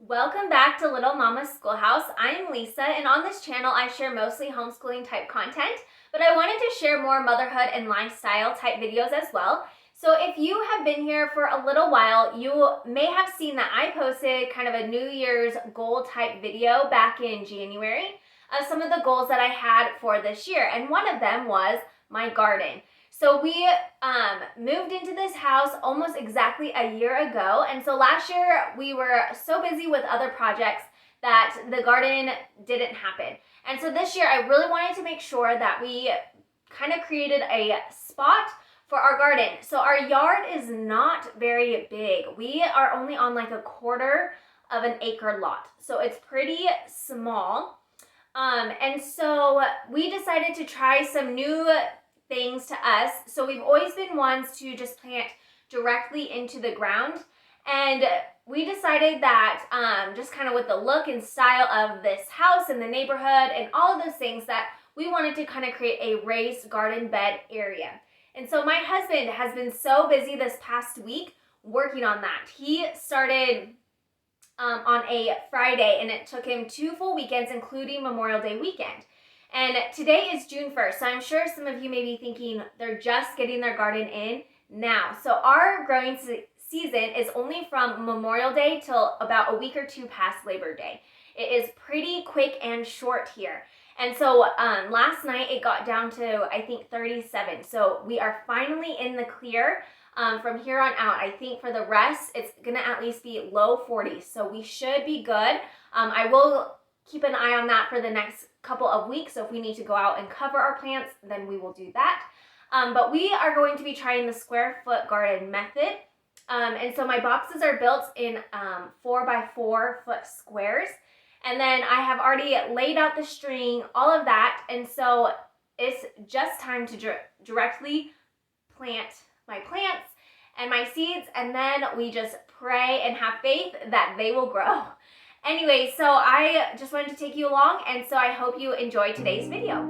Welcome back to Little Mama's Schoolhouse. I'm Lisa, and on this channel I share mostly homeschooling type content, but I wanted to share more motherhood and lifestyle type videos as well. So if you have been here for a little while, you may have seen that I posted kind of a New Year's goal type video back in January of some of the goals that I had for this year, and one of them was my garden. So we moved into this house almost exactly a year ago, and so last year we were so busy with other projects that the garden didn't happen. And so this year I really wanted to make sure that we kind of created a spot for our garden. So our yard is not very big. We are only on like a quarter of an acre lot, so it's pretty small. And so we decided to try some new things to us. So we've always been ones to just plant directly into the ground, and we decided that just kind of with the look and style of this house and the neighborhood and all of those things, that we wanted to kind of create a raised garden bed area. And so my husband has been so busy this past week working on that. He started on a Friday, and it took him 2 full weekends, including Memorial Day weekend. And today is June 1st, so I'm sure some of you may be thinking they're just getting their garden in now. So our growing season is only from Memorial Day till about a week or two past Labor Day. It is pretty quick and short here. And so last night it got down to, I think, 37. So we are finally in the clear. From here on out. I think for the rest, it's gonna at least be low 40s. So we should be good. I will keep an eye on that for the next couple of weeks. So if we need to go out and cover our plants, then we will do that. But we are going to be trying the square foot garden method. And so my boxes are built in 4 by 4 foot squares. And then I have already laid out the string, all of that. And so it's just time to directly plant my plants and my seeds, and then we just pray and have faith that they will grow. Anyway, so I just wanted to take you along, and so I hope you enjoy today's video.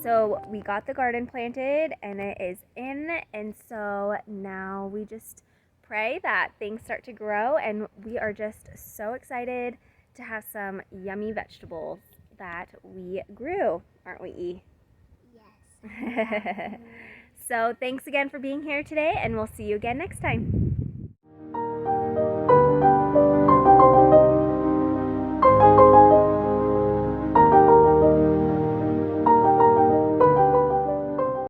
So we got the garden planted and it is in, and so now we just pray that things start to grow, and we are just so excited to have some yummy vegetables that we grew, aren't we, E? Yes. So thanks again for being here today, and we'll see you again next time.